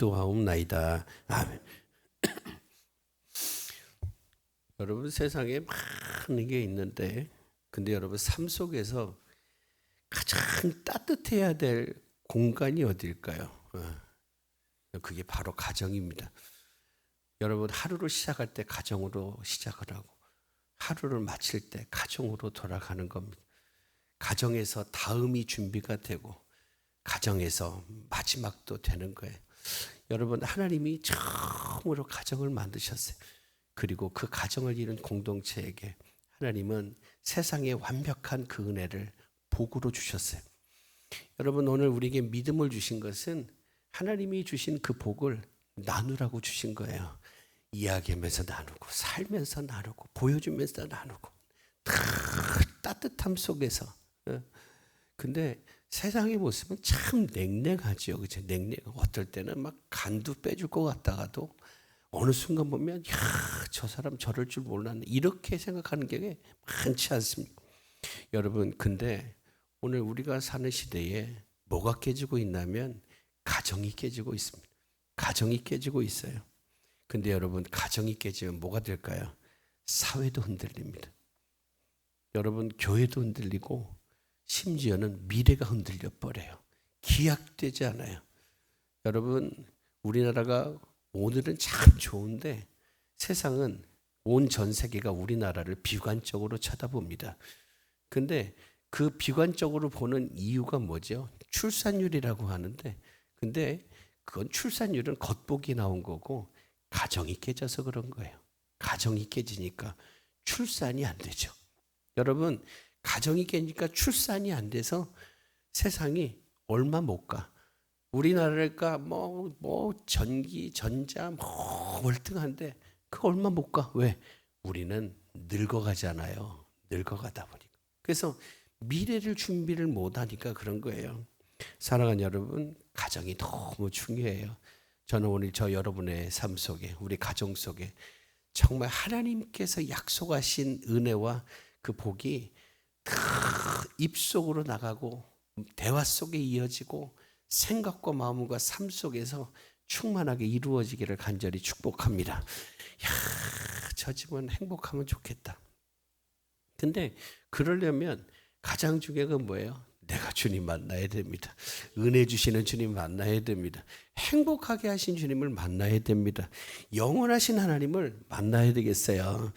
기도하옵나이다. 아멘. 여러분 세상에 많은 게 있는데 근데 여러분 삶 속에서 가장 따뜻해야 될 공간이 어딜까요? 그게 바로 가정입니다. 여러분 하루를 시작할 때 가정으로 시작을 하고 하루를 마칠 때 가정으로 돌아가는 겁니다. 가정에서 다음이 준비가 되고 가정에서 마지막도 되는 거예요. 여러분 하나님이 처음으로 가정을 만드셨어요. 그리고 그 가정을 이룬 공동체에게 하나님은 세상의 완벽한 그 은혜를 복으로 주셨어요. 여러분 오늘 우리에게 믿음을 주신 것은 하나님이 주신 그 복을 나누라고 주신 거예요. 이야기하면서 나누고 살면서 나누고 보여주면서 나누고 따뜻함 속에서. 근데 세상의 모습은 참 냉랭하죠. 그렇죠? 냉랭. 어떨 때는 막 간도 빼줄 것 같다가도 어느 순간 보면 저 사람 저럴 줄 몰랐네. 이렇게 생각하는 게 많지 않습니까? 여러분 근데 오늘 우리가 사는 시대에 뭐가 깨지고 있냐면 가정이 깨지고 있습니다. 가정이 깨지고 있어요. 근데 여러분 가정이 깨지면 뭐가 될까요? 사회도 흔들립니다. 여러분 교회도 흔들리고 심지어는 미래가 흔들려 버려요. 기약되지 않아요. 여러분 우리나라가 오늘은 참 좋은데 세상은 온 전 세계가 우리나라를 비관적으로 쳐다봅니다. 근데 그 비관적으로 보는 이유가 뭐죠? 출산율이라고 하는데 근데 그건 출산율은 겉보기 나온 거고 가정이 깨져서 그런 거예요. 가정이 깨지니까 출산이 안 되죠. 여러분 가정이 깨지니까 출산이 안 돼서 세상이 얼마 못 가. 우리나라가 전기, 전자 월등한데 그 얼마 못 가. 왜? 우리는 늙어가잖아요. 늙어가다 보니까. 그래서 미래를 준비를 못하니까 그런 거예요. 사랑하는 여러분, 가정이 너무 중요해요. 저는 오늘 저 여러분의 삶 속에 우리 가정 속에 정말 하나님께서 약속하신 은혜와 그 복이 입속으로 나가고 대화 속에 이어지고 생각과 마음과 삶 속에서 충만하게 이루어지기를 간절히 축복합니다. 저 집은 행복하면 좋겠다. 근데 그러려면 가장 중요한 건 뭐예요? 내가 주님 만나야 됩니다. 은혜 주시는 주님 만나야 됩니다. 행복하게 하신 주님을 만나야 됩니다. 영원하신 하나님을 만나야 되겠어요.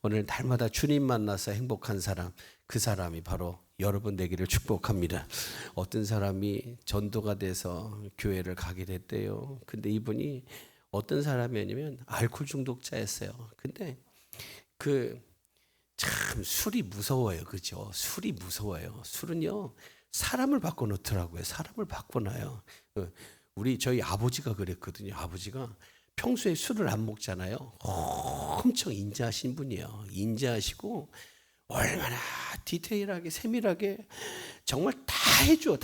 오늘 날마다 주님 만나서 행복한 사람, 그 사람이 바로 여러분 되기를 축복합니다. 어떤 사람이 전도가 돼서 교회를 가게 됐대요. 근데 이분이 어떤 사람이냐면 알코올 중독자였어요. 근데 참 술이 무서워요. 그죠? 술이 무서워요. 술은요 사람을 바꿔놓더라고요. 사람을 바꿔놔요. 저희 아버지가 그랬거든요. 아버지가 평소에 술을 안 먹잖아요. 엄청 인자하신 분이에요. 인자하시고 얼마나 디테일하게 세밀하게 정말 다 해줘.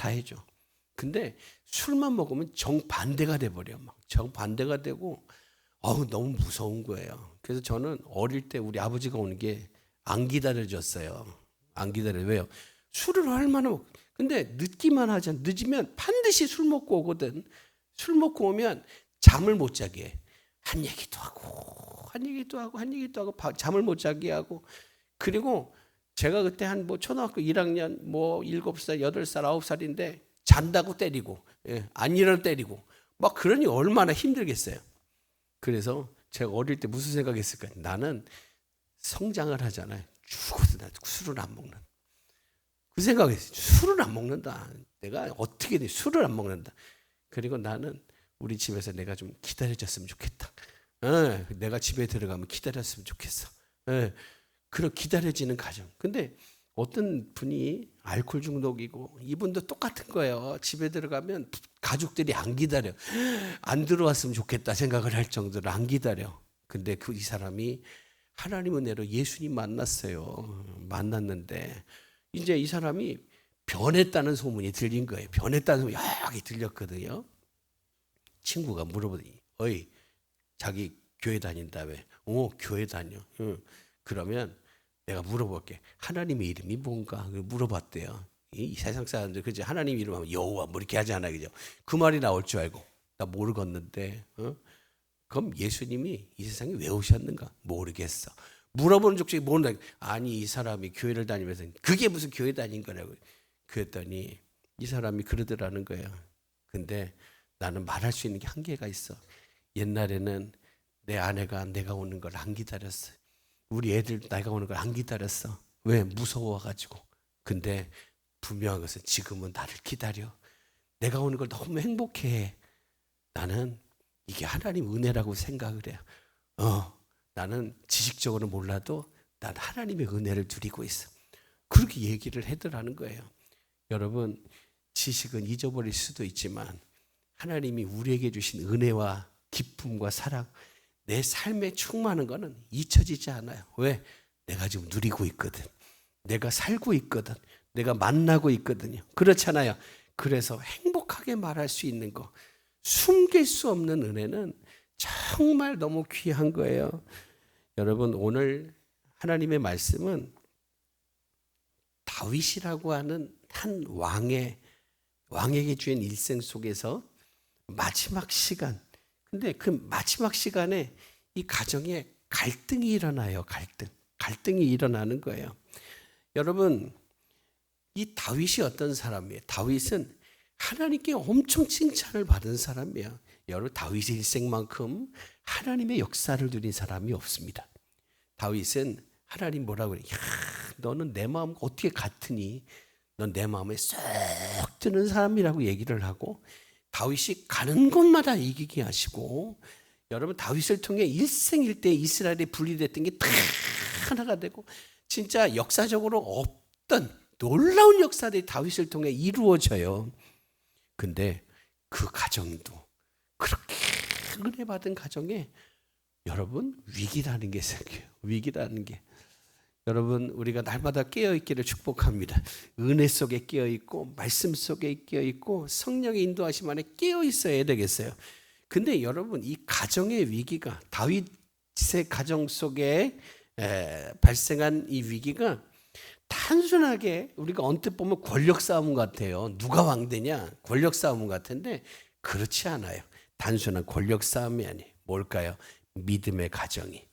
근데 술만 먹으면 정반대가 돼버려. 막 정반대가 되고 너무 무서운 거예요. 그래서 저는 어릴 때 우리 아버지가 오는 게 안 기다려줬어요. 안 기다려. 왜요? 술을 얼마나 먹. 근데 늦기만 하잖아. 늦으면 반드시 술 먹고 오거든. 술 먹고 오면 잠을 못 자게 해. 한 얘기도 하고 잠을 못 자게 하고. 그리고 제가 그때 한 초등학교 1학년 7살, 8살, 9살인데 잔다고 때리고 안 일어나 때리고 막 그러니 얼마나 힘들겠어요. 그래서 제가 어릴 때 무슨 생각했을까요? 나는 성장을 하잖아요. 죽어도 나 술을 안 먹는. 그 생각했어요. 술을 안 먹는다. 내가 어떻게 돼? 술을 안 먹는다. 그리고 나는 우리 집에서 내가 좀 기다려줬으면 좋겠다. 내가 집에 들어가면 기다렸으면 좋겠어. 그런 기다려지는 가정. 근데 어떤 분이 알코올 중독이고 이분도 똑같은 거예요. 집에 들어가면 가족들이 안 기다려. 안 들어왔으면 좋겠다 생각을 할 정도로 안 기다려. 근데 이 사람이 하나님 은혜로 예수님 만났어요. 만났는데 이제 이 사람이 변했다는 소문이 들린 거예요. 변했다는 소문이 여기 들렸거든요. 친구가 물어보더니 어이 자기 교회 다닌다며. 교회 다녀. 그러면 내가 물어볼게. 하나님의 이름이 뭔가 물어봤대요. 이 세상 사람들 그죠? 하나님 이름 하면 여호와 뭐 이렇게 하잖아요. 그죠? 그 말이 나올 줄 알고 나 모르겠는데. 그럼 예수님이 이 세상에 왜 오셨는가? 모르겠어. 물어보는 족적이 모른다. 아니 이 사람이 교회를 다니면서 그게 무슨 교회 다닌 거라고. 그랬더니 이 사람이 그러더라는 거예요. 근데 나는 말할 수 있는 게 한계가 있어. 옛날에는 내 아내가 내가 오는 걸 안 기다렸어. 우리 애들 내가 오는 걸 안 기다렸어. 왜? 무서워가지고. 근데 분명한 것은 지금은 나를 기다려. 내가 오는 걸 너무 행복해해. 나는 이게 하나님 은혜라고 생각을 해요. 나는 지식적으로 몰라도 난 하나님의 은혜를 누리고 있어. 그렇게 얘기를 하더라는 거예요. 여러분, 지식은 잊어버릴 수도 있지만 하나님이 우리에게 주신 은혜와 기쁨과 사랑, 내 삶에 충만한 거는 잊혀지지 않아요. 왜? 내가 지금 누리고 있거든. 내가 살고 있거든. 내가 만나고 있거든요. 그렇잖아요. 그래서 행복하게 말할 수 있는 거, 숨길 수 없는 은혜는 정말 너무 귀한 거예요. 여러분, 오늘 하나님의 말씀은 다윗이라고 하는 한 왕에게 주인 일생 속에서 마지막 시간, 근데 그 마지막 시간에 이 가정에 갈등이 일어나요. 갈등이 일어나는 거예요. 여러분, 이 다윗이 어떤 사람이에요? 다윗은 하나님께 엄청 칭찬을 받은 사람이에요. 여러분, 다윗의 일생만큼 하나님의 역사를 누린 사람이 없습니다. 다윗은 하나님 뭐라고 그래요? 야, 너는 내 마음과 어떻게 같으니? 넌 내 마음에 쏙 드는 사람이라고 얘기를 하고, 다윗이 가는 곳마다 이기게 하시고, 여러분, 다윗을 통해 일생일대 이스라엘이 분리됐던 게 다 하나가 되고, 진짜 역사적으로 없던 놀라운 역사들이 다윗을 통해 이루어져요. 근데 그 가정도 그렇게 은혜 받은 가정에 여러분 위기라는 게 생겨요. 위기라는 게. 여러분, 우리가 날마다 깨어있기를 축복합니다. 은혜 속에 깨어있고 말씀 속에 깨어있고 성령의 인도하심 안에 깨어있어야 되겠어요. 근데 여러분, 이 가정의 위기가, 다윗의 가정 속에 발생한 이 위기가 단순하게 우리가 언뜻 보면 권력 싸움 같아요. 누가 왕되냐? 권력 싸움 같은데 그렇지 않아요. 단순한 권력 싸움이 아니에요. 뭘까요? 믿음의 가정이,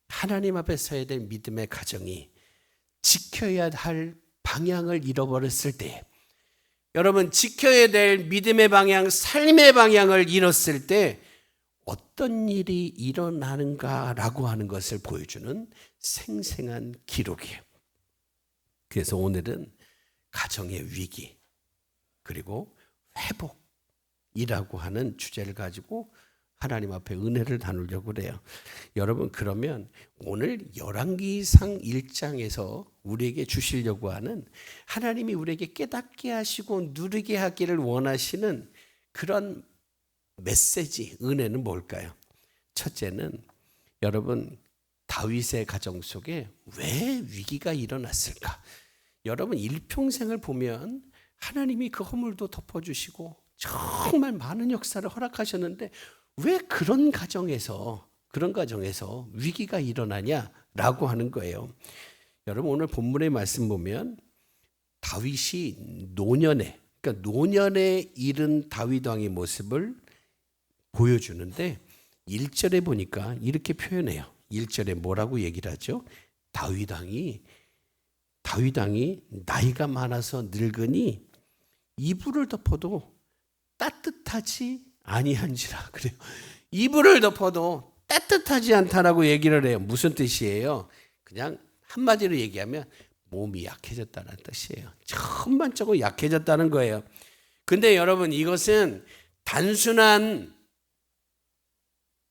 하나님 앞에 서야 될 믿음의 가정이 지켜야 할 방향을 잃어버렸을 때, 여러분, 지켜야 될 믿음의 방향, 삶의 방향을 잃었을 때 어떤 일이 일어나는가라고 하는 것을 보여주는 생생한 기록이에요. 그래서 오늘은 가정의 위기 그리고 회복이라고 하는 주제를 가지고 하나님 앞에 은혜를 나누려고 그래요. 여러분, 그러면 오늘 열왕기상 1장에서 우리에게 주시려고 하는, 하나님이 우리에게 깨닫게 하시고 누리게 하기를 원하시는 그런 메시지, 은혜는 뭘까요? 첫째는 여러분, 다윗의 가정 속에 왜 위기가 일어났을까? 여러분, 일평생을 보면 하나님이 그 허물도 덮어주시고 정말 많은 역사를 허락하셨는데 왜 그런 가정에서 위기가 일어나냐라고 하는 거예요. 여러분, 오늘 본문의 말씀 보면 다윗이 노년에 이른 다윗 왕의 모습을 보여주는데 1절에 보니까 이렇게 표현해요. 1절에 뭐라고 얘기를 하죠? 다윗 왕이 나이가 많아서 늙으니 이불을 덮어도 따뜻하지 아니한지라 그래요. 이불을 덮어도 따뜻하지 않다라고 얘기를 해요. 무슨 뜻이에요? 그냥 한마디로 얘기하면 몸이 약해졌다는 뜻이에요. 천만적으로 약해졌다는 거예요. 근데 여러분, 이것은 단순한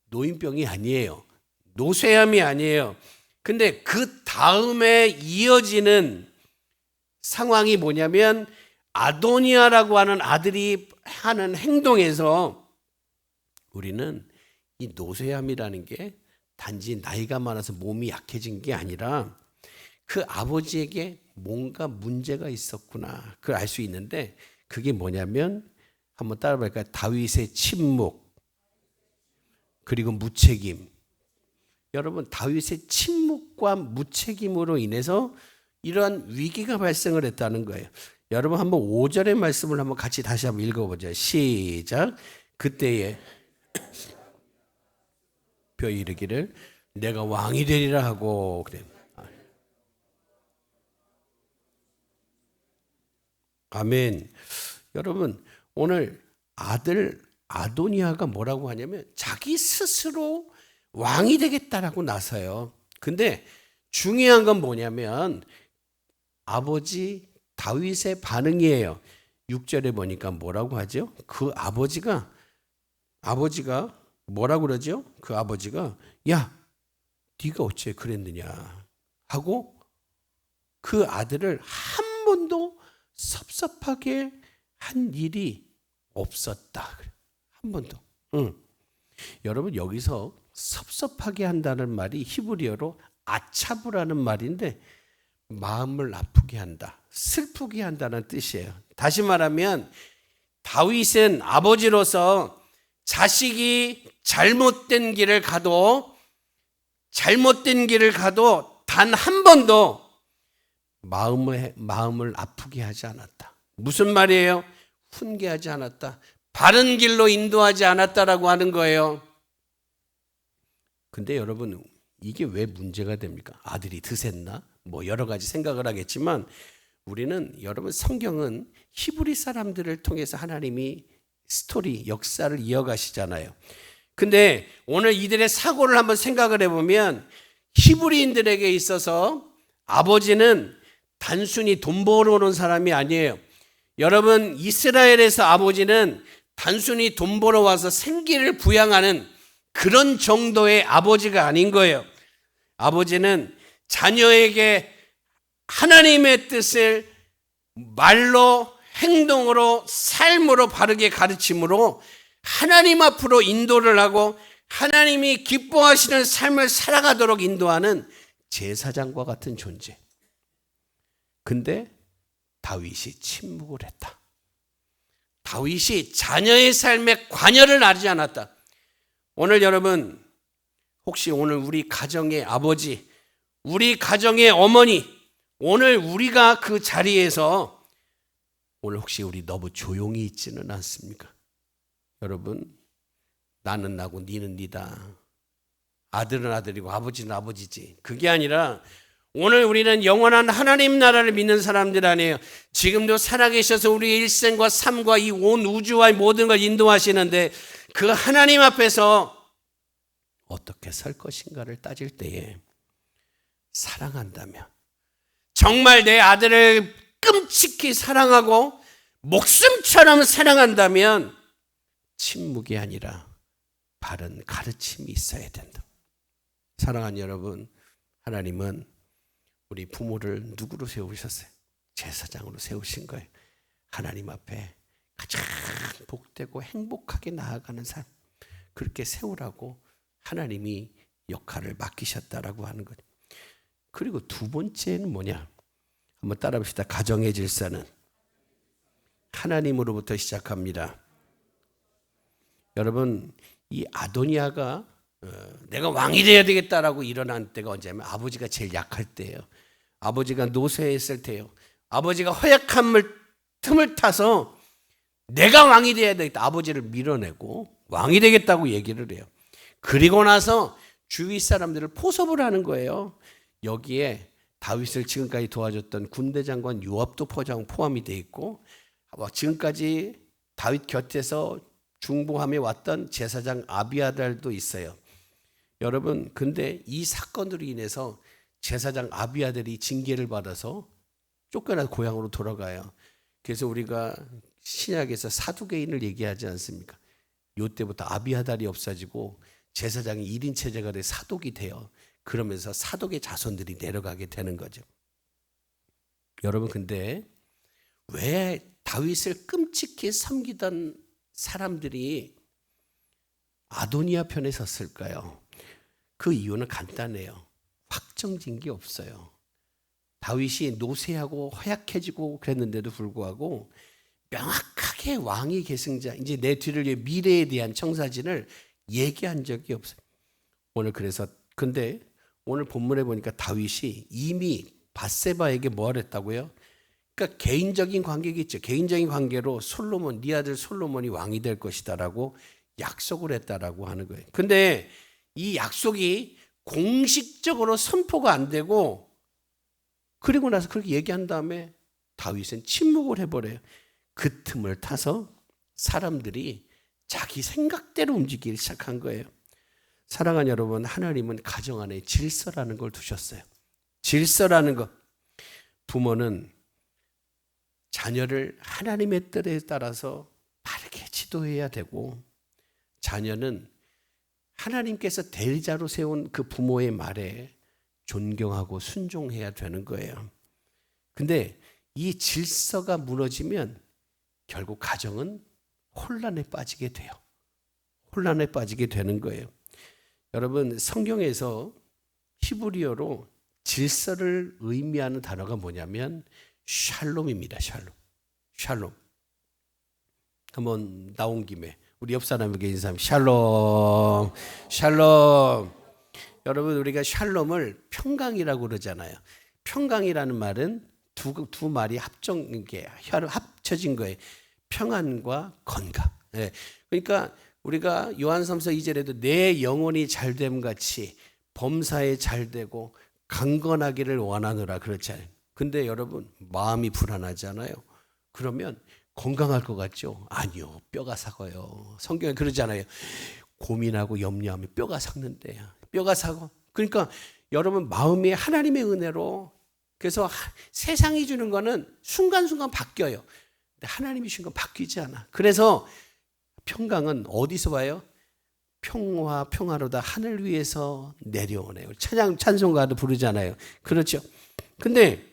노인병이 아니에요. 노쇠함이 아니에요. 근데 그 다음에 이어지는 상황이 뭐냐면, 아도니아라고 하는 아들이 하는 행동에서 우리는 이 노쇠함이라는 게 단지 나이가 많아서 몸이 약해진 게 아니라 그 아버지에게 뭔가 문제가 있었구나, 그걸 알 수 있는데, 그게 뭐냐면 한번 따라 볼까요? 다윗의 침묵 그리고 무책임. 여러분, 다윗의 침묵과 무책임으로 인해서 이러한 위기가 발생을 했다는 거예요. 여러분, 한번 5절의 말씀을 한번 같이 다시 한번 읽어보죠. 시작. 그때에 벼 이르기를 내가 왕이 되리라 하고 그래. 아멘. 여러분 오늘 아들 아도니아가 뭐라고 하냐면 자기 스스로 왕이 되겠다라고 나서요. 근데 중요한 건 뭐냐면 아버지 다윗의 반응이에요. 6절에 보니까 뭐라고 하죠? 그 아버지가 뭐라고 그러죠? 그 아버지가 야 네가 어째 그랬느냐 하고 그 아들을 한 번도 섭섭하게 한 일이 없었다. 한 번도. 응. 여러분 여기서 섭섭하게 한다는 말이 히브리어로 아차부라는 말인데 마음을 아프게 한다, 슬프게 한다는 뜻이에요. 다시 말하면 다윗은 아버지로서 자식이 잘못된 길을 가도 단 한 번도 마음을 아프게 하지 않았다. 무슨 말이에요? 훈계하지 않았다. 바른 길로 인도하지 않았다라고 하는 거예요. 근데 여러분 이게 왜 문제가 됩니까? 아들이 드셌나? 뭐 여러 가지 생각을 하겠지만 우리는 여러분 성경은 히브리 사람들을 통해서 하나님이 역사를 이어가시잖아요. 근데 오늘 이들의 사고를 한번 생각을 해보면 히브리인들에게 있어서 아버지는 단순히 돈 벌어오는 사람이 아니에요. 여러분 이스라엘에서 아버지는 단순히 돈 벌어와서 생기를 부양하는 그런 정도의 아버지가 아닌 거예요. 아버지는 자녀에게 하나님의 뜻을 말로, 행동으로, 삶으로 바르게 가르침으로 하나님 앞으로 인도를 하고 하나님이 기뻐하시는 삶을 살아가도록 인도하는 제사장과 같은 존재. 근데 다윗이 침묵을 했다. 다윗이 자녀의 삶에 관여를 하지 않았다. 오늘 여러분 혹시 오늘 우리 가정의 아버지, 우리 가정의 어머니, 오늘 우리가 그 자리에서 오늘 혹시 우리 너무 조용히 있지는 않습니까? 여러분 나는 나고 니는 니다. 아들은 아들이고 아버지는 아버지지. 그게 아니라 오늘 우리는 영원한 하나님 나라를 믿는 사람들 아니에요. 지금도 살아계셔서 우리의 일생과 삶과 이 온 우주와 모든 걸 인도하시는데 그 하나님 앞에서 어떻게 설 것인가를 따질 때에 사랑한다면 정말 내 아들을 끔찍히 사랑하고 목숨처럼 사랑한다면 침묵이 아니라 바른 가르침이 있어야 된다. 사랑하는 여러분, 하나님은 우리 부모를 누구로 세우셨어요? 제사장으로 세우신 거예요. 하나님 앞에 가장 복되고 행복하게 나아가는 삶, 그렇게 세우라고 하나님이 역할을 맡기셨다라고 하는 거죠. 그리고 두 번째는 뭐냐? 한번 따라 봅시다. 가정의 질서는 하나님으로부터 시작합니다. 여러분 이 아도니아가 내가 왕이 되어야 되겠다라고 일어난 때가 언제냐면 아버지가 제일 약할 때예요. 아버지가 노쇠했을 때예요. 아버지가 허약한 틈을 타서 내가 왕이 되어야 되겠다. 아버지를 밀어내고 왕이 되겠다고 얘기를 해요. 그리고 나서 주위 사람들을 포섭을 하는 거예요. 여기에 다윗을 지금까지 도와줬던 군대 장관 요압도 포함이 돼 있고 지금까지 다윗 곁에서 중보함에 왔던 제사장 아비아달도 있어요. 여러분 근데 이 사건으로 인해서 제사장 아비아달이 징계를 받아서 쫓겨나서 고향으로 돌아가요. 그래서 우리가 신약에서 사두개인을 얘기하지 않습니까? 이때부터 아비아달이 없어지고 제사장이 1인 체제가 돼 사독이 돼요. 그러면서 사독의 자손들이 내려가게 되는 거죠. 여러분 근데 왜 다윗을 끔찍히 섬기던 사람들이 아도니아 편에 섰을까요? 그 이유는 간단해요. 확정진 게 없어요. 다윗이 노쇠하고 허약해지고 그랬는데도 불구하고 명확하게 왕위 계승자, 이제 내 뒤를 위해 미래에 대한 청사진을 얘기한 적이 없어요. 오늘 그래서 근데 오늘 본문에 보니까 다윗이 이미 밧세바에게 뭐 했다고요? 그러니까 개인적인 관계겠죠. 개인적인 관계로 네 아들 솔로몬이 왕이 될 것이다라고 약속을 했다라고 하는 거예요. 근데 이 약속이 공식적으로 선포가 안 되고, 그리고 나서 그렇게 얘기한 다음에 다윗은 침묵을 해버려요. 그 틈을 타서 사람들이 자기 생각대로 움직이기 시작한 거예요. 사랑하는 여러분, 하나님은 가정 안에 질서라는 걸 두셨어요. 질서라는 것. 부모는 자녀를 하나님의 뜻에 따라서 바르게 지도해야 되고, 자녀는 하나님께서 대리자로 세운 그 부모의 말에 존경하고 순종해야 되는 거예요. 근데 이 질서가 무너지면 결국 가정은 혼란에 빠지게 돼요. 혼란에 빠지게 되는 거예요. 여러분, 성경에서 히브리어로 질서를 의미하는 단어가 뭐냐면 샬롬입니다. 샬롬. 한번 나온 김에 우리 옆 사람에게 인사하면 샬롬. 여러분, 우리가 샬롬을 평강이라고 그러잖아요. 평강이라는 말은 두 말이 합쳐진 거예요. 평안과 건강. 네. 그러니까 우리가 요한삼서 2절에도 내 영혼이 잘됨 같이 범사에 잘되고 강건하기를 원하노라 그렇잖아요. 근데 여러분, 마음이 불안하잖아요. 그러면 건강할 것 같죠? 아니요, 뼈가 삭어요. 성경에 그러잖아요. 고민하고 염려하면 뼈가 삭는데요. 뼈가 삭어. 그러니까 여러분, 마음이 하나님의 은혜로, 그래서 세상이 주는 거는 순간순간 바뀌어요. 근데 하나님이 주신 건 바뀌지 않아. 그래서 평강은 어디서 와요? 평화로다 하늘 위에서 내려오네요. 찬송가도 부르잖아요. 그렇죠. 근데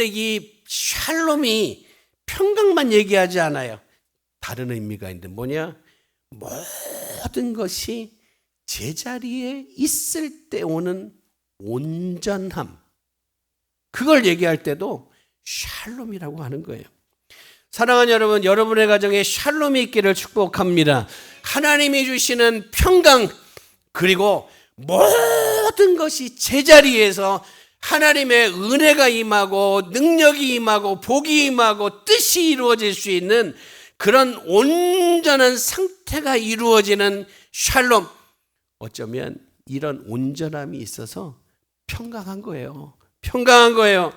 이 샬롬이 평강만 얘기하지 않아요. 다른 의미가 있는데 뭐냐? 모든 것이 제자리에 있을 때 오는 온전함, 그걸 얘기할 때도 샬롬이라고 하는 거예요. 사랑하는 여러분, 여러분의 가정에 샬롬이 있기를 축복합니다. 하나님이 주시는 평강, 그리고 모든 것이 제자리에서 하나님의 은혜가 임하고 능력이 임하고 복이 임하고 뜻이 이루어질 수 있는 그런 온전한 상태가 이루어지는 샬롬. 어쩌면 이런 온전함이 있어서 평강한 거예요. 평강한 거예요.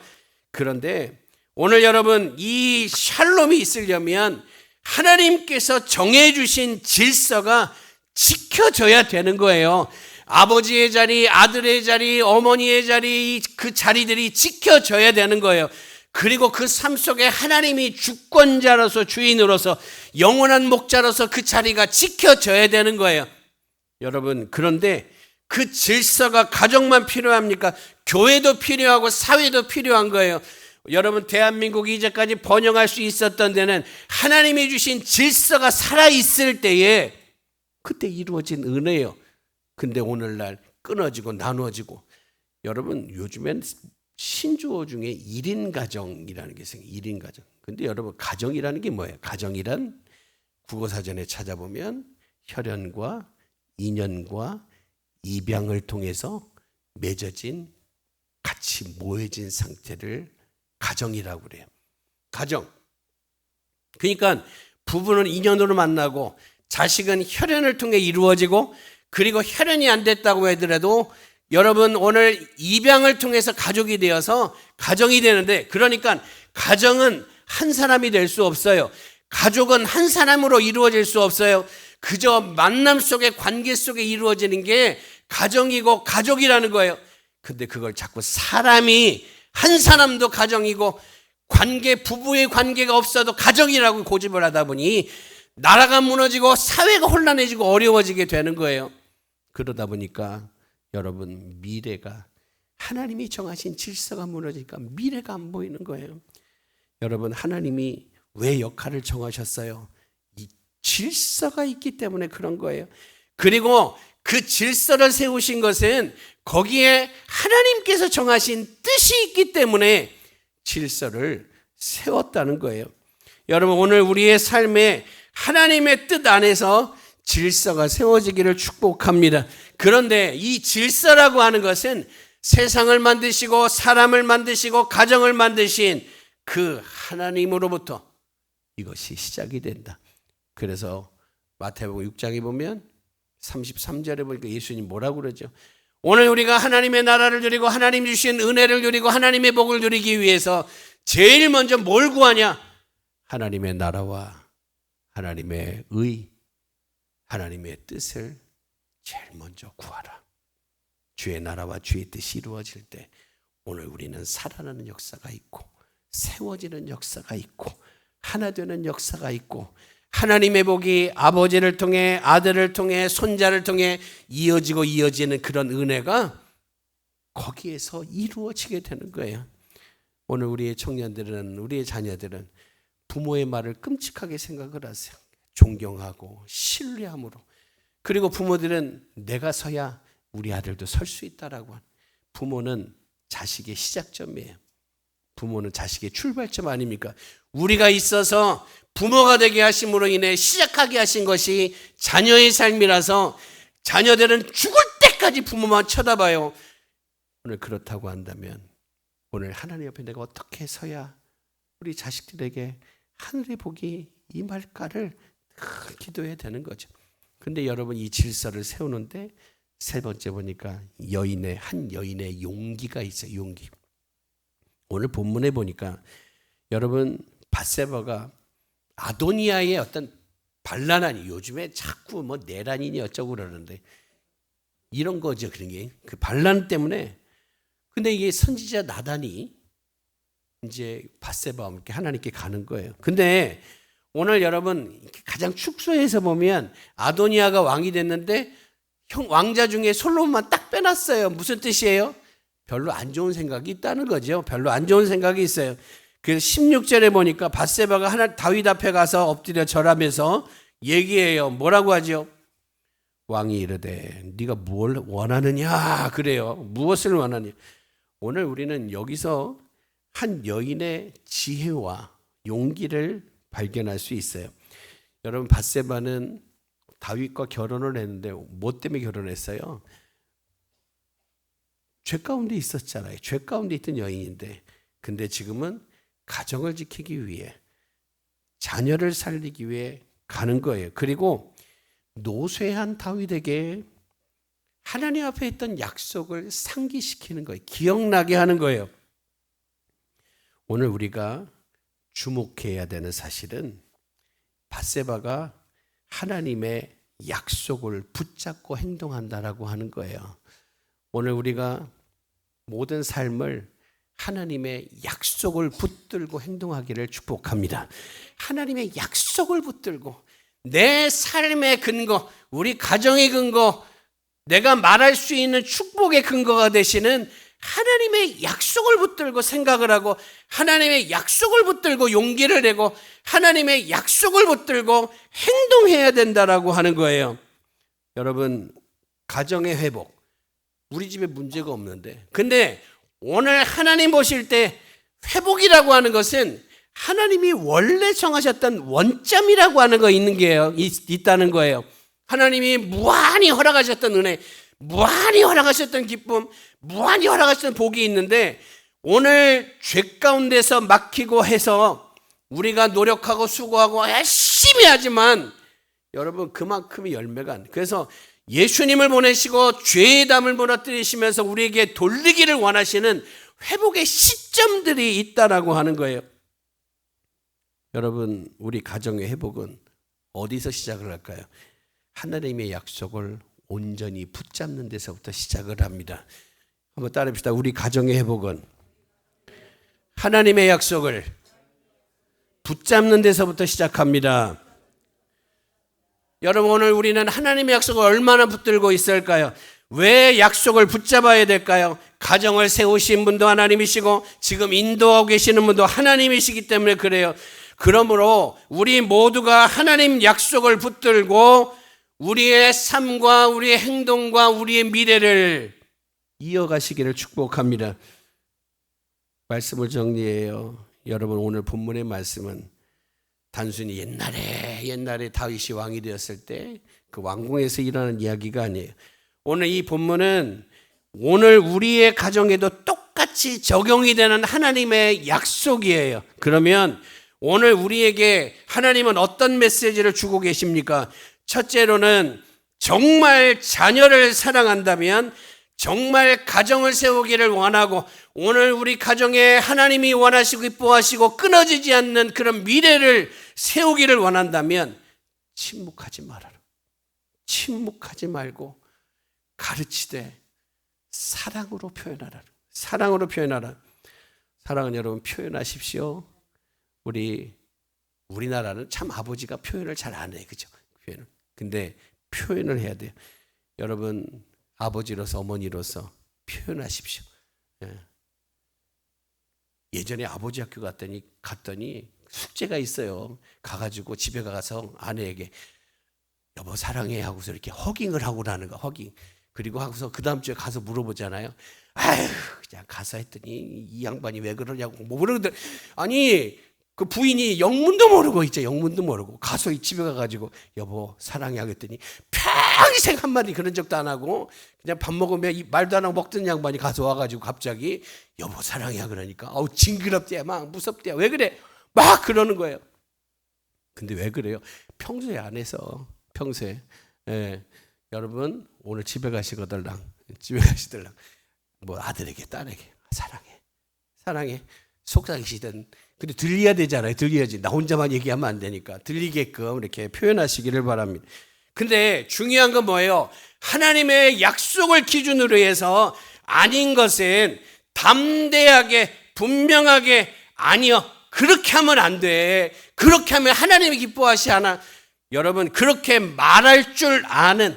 그런데 오늘 여러분, 이 샬롬이 있으려면 하나님께서 정해주신 질서가 지켜져야 되는 거예요. 아버지의 자리, 아들의 자리, 어머니의 자리, 그 자리들이 지켜져야 되는 거예요. 그리고 그 삶 속에 하나님이 주권자로서, 주인으로서, 영원한 목자로서 그 자리가 지켜져야 되는 거예요. 여러분, 그런데 그 질서가 가정만 필요합니까? 교회도 필요하고 사회도 필요한 거예요. 여러분, 대한민국이 이제까지 번영할 수 있었던 데는 하나님이 주신 질서가 살아있을 때에 그때 이루어진 은혜예요. 근데 오늘날 끊어지고 나누어지고, 여러분, 요즘엔 신조어 중에 1인 가정이라는 게 생겨요. 1인 가정. 근데 여러분, 가정이라는 게 뭐예요? 가정이란 국어사전에 찾아보면 혈연과 인연과 입양을 통해서 맺어진, 같이 모여진 상태를 가정이라고 그래요. 가정. 그러니까 부부는 인연으로 만나고 자식은 혈연을 통해 이루어지고, 그리고 혈연이 안 됐다고 하더라도 여러분, 오늘 입양을 통해서 가족이 되어서 가정이 되는데, 그러니까 가정은 한 사람이 될 수 없어요. 가족은 한 사람으로 이루어질 수 없어요. 그저 만남 속에, 관계 속에 이루어지는 게 가정이고 가족이라는 거예요. 근데 그걸 자꾸 사람이, 한 사람도 가정이고 부부의 관계가 없어도 가정이라고 고집을 하다 보니 나라가 무너지고 사회가 혼란해지고 어려워지게 되는 거예요. 그러다 보니까 여러분, 미래가, 하나님이 정하신 질서가 무너지니까 미래가 안 보이는 거예요. 여러분, 하나님이 왜 역할을 정하셨어요? 이 질서가 있기 때문에 그런 거예요. 그리고 그 질서를 세우신 것은 거기에 하나님께서 정하신 뜻이 있기 때문에 질서를 세웠다는 거예요. 여러분, 오늘 우리의 삶에 하나님의 뜻 안에서 질서가 세워지기를 축복합니다. 그런데 이 질서라고 하는 것은 세상을 만드시고 사람을 만드시고 가정을 만드신 그 하나님으로부터 이것이 시작이 된다. 그래서 마태복음 6장에 보면 33절에 보니까 예수님 뭐라고 그러죠? 오늘 우리가 하나님의 나라를 누리고 하나님 주신 은혜를 누리고 하나님의 복을 누리기 위해서 제일 먼저 뭘 구하냐? 하나님의 나라와 하나님의 의, 하나님의 뜻을 제일 먼저 구하라. 주의 나라와 주의 뜻이 이루어질 때 오늘 우리는 살아나는 역사가 있고 세워지는 역사가 있고 하나 되는 역사가 있고 하나님의 복이 아버지를 통해 아들을 통해 손자를 통해 이어지고 이어지는 그런 은혜가 거기에서 이루어지게 되는 거예요. 오늘 우리의 청년들은, 우리의 자녀들은 부모의 말을 끔찍하게 생각을 하세요. 존경하고 신뢰함으로. 그리고 부모들은 내가 서야 우리 아들도 설 수 있다라고 하는. 부모는 자식의 시작점이에요. 부모는 자식의 출발점 아닙니까? 우리가 있어서 부모가 되게 하심으로 인해 시작하게 하신 것이 자녀의 삶이라서 자녀들은 죽을 때까지 부모만 쳐다봐요. 오늘 그렇다고 한다면 오늘 하나님 옆에 내가 어떻게 서야 우리 자식들에게 하늘의 복이 임할까를 늘 기도해야 되는 거죠. 근데 여러분 이 질서를 세우는데 세 번째 보니까 한 여인의 용기가 있어요. 용기. 오늘 본문에 보니까 여러분 밧세바가 아도니아의 어떤 반란하니 요즘에 자꾸 뭐 내란이니 어쩌고 그러는데 이런 거죠. 그런 게 그 반란 때문에. 근데 이게 선지자 나단이 이제 밧세바와 함께 하나님께 가는 거예요. 근데 오늘 여러분 가장 축소해서 보면 아도니아가 왕이 됐는데 왕자 중에 솔로몬만 딱 빼놨어요. 무슨 뜻이에요? 별로 안 좋은 생각이 있다는 거죠. 별로 안 좋은 생각이 있어요. 그래서 16절에 보니까 밧세바가 다윗 앞에 가서 엎드려 절하면서 얘기해요. 뭐라고 하죠? 왕이 이르되 네가 뭘 원하느냐 그래요. 무엇을 원하냐. 오늘 우리는 여기서 한 여인의 지혜와 용기를 발견할 수 있어요. 여러분 밧세바는 다윗과 결혼을 했는데 뭐 때문에 결혼했어요? 죄 가운데 있었잖아요. 죄 가운데 있던 여인인데 근데 지금은 가정을 지키기 위해 자녀를 살리기 위해 가는 거예요. 그리고 노쇠한 다윗에게 하나님 앞에 있던 약속을 상기시키는 거예요. 기억나게 하는 거예요. 오늘 우리가 주목해야 되는 사실은 밧세바가 하나님의 약속을 붙잡고 행동한다라고 하는 거예요. 오늘 우리가 모든 삶을 하나님의 약속을 붙들고 행동하기를 축복합니다. 하나님의 약속을 붙들고 내 삶의 근거, 우리 가정의 근거, 내가 말할 수 있는 축복의 근거가 되시는 하나님의 약속을 붙들고 생각을 하고 하나님의 약속을 붙들고 용기를 내고 하나님의 약속을 붙들고 행동해야 된다라고 하는 거예요. 여러분 가정의 회복, 우리 집에 문제가 없는데 근데 오늘 하나님 보실 때 회복이라고 하는 것은 하나님이 원래 정하셨던 원점이라고 하는 거 있다는 거예요. 하나님이 무한히 허락하셨던 은혜, 무한히 허락하셨던 기쁨, 무한히 허락하셨던 복이 있는데 오늘 죄 가운데서 막히고 해서 우리가 노력하고 수고하고 열심히 하지만 여러분 그만큼의 열매가 안 돼요. 그래서 예수님을 보내시고 죄의 담을 무너뜨리시면서 우리에게 돌리기를 원하시는 회복의 시점들이 있다라고 하는 거예요. 여러분 우리 가정의 회복은 어디서 시작을 할까요? 하나님의 약속을 온전히 붙잡는 데서부터 시작을 합니다. 한번 따라합시다. 우리 가정의 회복은 하나님의 약속을 붙잡는 데서부터 시작합니다. 여러분 오늘 우리는 하나님의 약속을 얼마나 붙들고 있을까요? 왜 약속을 붙잡아야 될까요? 가정을 세우신 분도 하나님이시고 지금 인도하고 계시는 분도 하나님이시기 때문에 그래요. 그러므로 우리 모두가 하나님 약속을 붙들고 우리의 삶과 우리의 행동과 우리의 미래를 이어가시기를 축복합니다. 말씀을 정리해요. 여러분 오늘 본문의 말씀은 단순히 옛날에 다윗이 왕이 되었을 때 그 왕궁에서 일어나는 이야기가 아니에요. 오늘 이 본문은 오늘 우리의 가정에도 똑같이 적용이 되는 하나님의 약속이에요. 그러면 오늘 우리에게 하나님은 어떤 메시지를 주고 계십니까? 첫째로는 정말 자녀를 사랑한다면, 정말 가정을 세우기를 원하고, 오늘 우리 가정에 하나님이 원하시고 기뻐하시고 끊어지지 않는 그런 미래를 세우기를 원한다면 침묵하지 말아라. 침묵하지 말고 가르치되 사랑으로 표현하라. 사랑으로 표현하라. 사랑은 여러분 표현하십시오. 우리나라는 참 아버지가 표현을 잘 안 해요. 그죠? 표현을. 근데 표현을 해야 돼요. 여러분 아버지로서 어머니로서 표현하십시오. 예전에 아버지 학교 갔더니 숙제가 있어요. 가가지고 집에 가서 아내에게 여보 사랑해 하고서 이렇게 허깅을 하고 나는 거, 허깅. 그리고 하고서 그 다음 주에 가서 물어보잖아요. 아휴 그냥 가서 했더니 이 양반이 왜 그러냐고 뭐 그러는데, 아니 그 부인이 영문도 모르고 있죠. 영문도 모르고 가서 집에 가가지고 여보 사랑해 하겠더니 평생 한마디 그런 적도 안 하고 그냥 밥 먹으면 말도 안 하고 먹던 양반이 가서 와가지고 갑자기 여보 사랑해 그러니까 아우 징그럽대 막 무섭대 왜 그래 막 그러는 거예요. 근데 왜 그래요? 평소에 안 해서 평소에. 여러분 오늘 집에 가시거들랑 뭐 아들에게 딸에게 사랑해 속삭이시든 근데 들려야 되잖아요. 들려야지. 나 혼자만 얘기하면 안 되니까 들리게끔 이렇게 표현하시기를 바랍니다. 근데 중요한 건 뭐예요? 하나님의 약속을 기준으로 해서 아닌 것은 담대하게 분명하게 아니요 그렇게 하면 안 돼. 그렇게 하면 하나님이 기뻐하시 않아. 여러분 그렇게 말할 줄 아는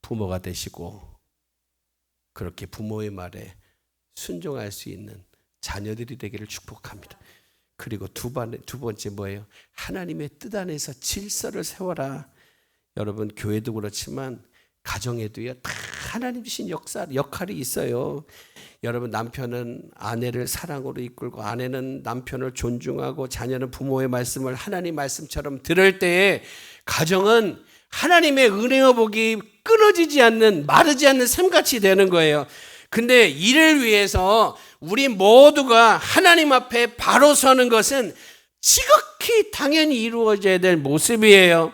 부모가 되시고 그렇게 부모의 말에 순종할 수 있는 자녀들이 되기를 축복합니다. 그리고 두 번째 뭐예요? 하나님의 뜻 안에서 질서를 세워라. 여러분 교회도 그렇지만 가정에도요 다 하나님 주신 역할이 있어요. 여러분 남편은 아내를 사랑으로 이끌고 아내는 남편을 존중하고 자녀는 부모의 말씀을 하나님 말씀처럼 들을 때에 가정은 하나님의 은혜의 복이 끊어지지 않는 마르지 않는 샘같이 되는 거예요. 근데 이를 위해서 우리 모두가 하나님 앞에 바로 서는 것은 지극히 당연히 이루어져야 될 모습이에요.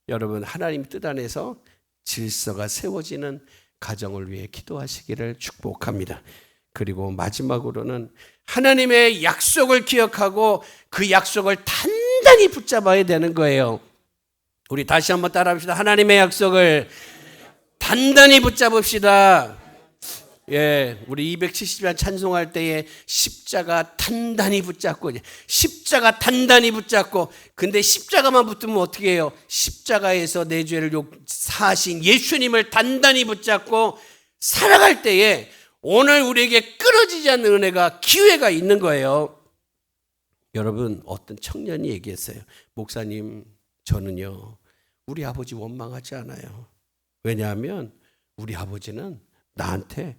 여러분 하나님 뜻 안에서 질서가 세워지는 가정을 위해 기도하시기를 축복합니다. 그리고 마지막으로는 하나님의 약속을 기억하고 그 약속을 단단히 붙잡아야 되는 거예요. 우리 다시 한번 따라합시다. 하나님의 약속을 단단히 붙잡읍시다. 우리 270년 찬송할 때에 십자가 단단히 붙잡고 십자가 단단히 붙잡고 근데 십자가만 붙으면 어떻게 해요? 십자가에서 내 죄를 사하신 예수님을 단단히 붙잡고 살아갈 때에 오늘 우리에게 끊어지지 않는 은혜가 기회가 있는 거예요. 여러분 어떤 청년이 얘기했어요. 목사님 저는요 우리 아버지 원망하지 않아요. 왜냐하면 우리 아버지는 나한테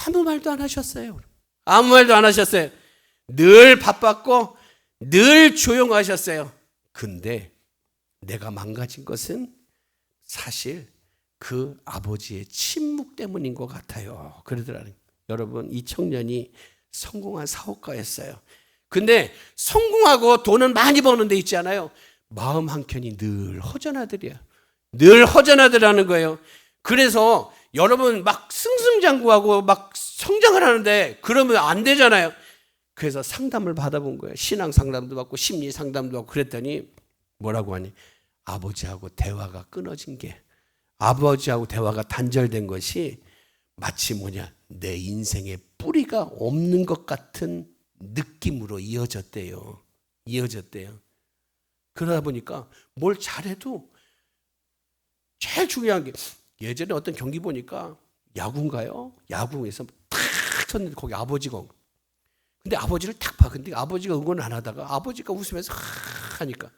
아무 말도 안 하셨어요. 아무 말도 안 하셨어요. 늘 바빴고 늘 조용하셨어요. 근데 내가 망가진 것은 사실 그 아버지의 침묵 때문인 것 같아요. 그러더라고요. 여러분 이 청년이 성공한 사업가였어요. 근데 성공하고 돈은 많이 버는 데 있잖아요. 마음 한켠이 늘 허전하더래요. 늘 허전하더라는 거예요. 그래서 여러분 막 승승장구하고 막 성장을 하는데 그러면 안 되잖아요. 그래서 상담을 받아본 거예요. 신앙 상담도 받고 심리 상담도 받고 그랬더니 뭐라고 하니 아버지하고 대화가 끊어진 게 아버지하고 대화가 단절된 것이 마치 내 인생에 뿌리가 없는 것 같은 느낌으로 이어졌대요. 그러다 보니까 뭘 잘해도 제일 중요한 게 예전에 어떤 경기 보니까 야구인가요? 야구에서 탁 쳤는데 거기 아버지가 근데 아버지를 탁 봐. 근데 아버지가 응원 안 하다가 아버지가 웃으면서 하니까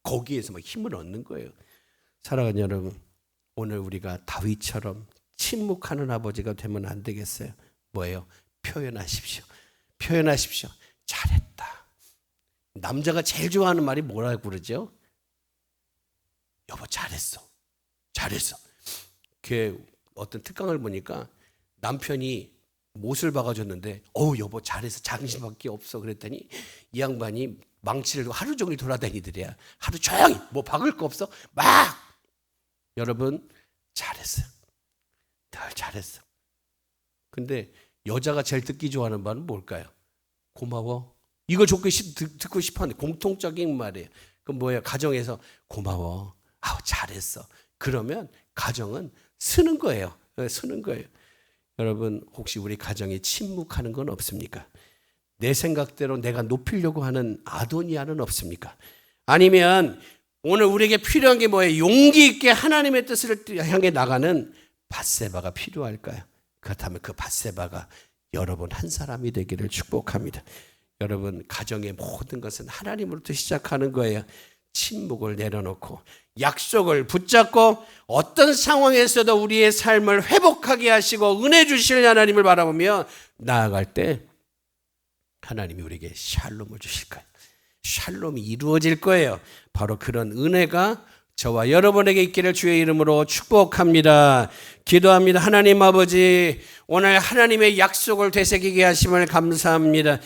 거기에서 막 힘을 얻는 거예요. 사랑하는 여러분, 오늘 우리가 다윗처럼 침묵하는 아버지가 되면 안 되겠어요. 뭐예요? 표현하십시오. 잘했다. 남자가 제일 좋아하는 말이 뭐라고 그러죠? 여보 잘했어. 어떤 특강을 보니까 남편이 못을 박아줬는데 여보 잘해서 당신밖에 없어 그랬더니 이 양반이 망치를 들고 하루 종일 돌아다니더래야. 하루 조용히 뭐 박을 거 없어 막. 여러분 잘했어요. 덜 잘했어. 근데 여자가 제일 듣기 좋아하는 말은 뭘까요? 고마워. 이걸 듣고 싶었는데 공통적인 말이에요. 그럼 뭐예요? 가정에서 고마워. 잘했어. 그러면 가정은 쓰는 거예요. 쓰는 거예요. 여러분 혹시 우리 가정에 침묵하는 건 없습니까? 내 생각대로 내가 높이려고 하는 아도니아는 없습니까? 아니면 오늘 우리에게 필요한 게 뭐예요? 용기 있게 하나님의 뜻을 향해 나가는 밧세바가 필요할까요? 그렇다면 그 밧세바가 여러분 한 사람이 되기를 축복합니다. 여러분 가정의 모든 것은 하나님으로부터 시작하는 거예요. 침묵을 내려놓고 약속을 붙잡고 어떤 상황에서도 우리의 삶을 회복하게 하시고 은혜 주실 하나님을 바라보며 나아갈 때 하나님이 우리에게 샬롬을 주실 거예요. 샬롬이 이루어질 거예요. 바로 그런 은혜가 저와 여러분에게 있기를 주의 이름으로 축복합니다. 기도합니다. 하나님 아버지, 오늘 하나님의 약속을 되새기게 하심을 감사합니다.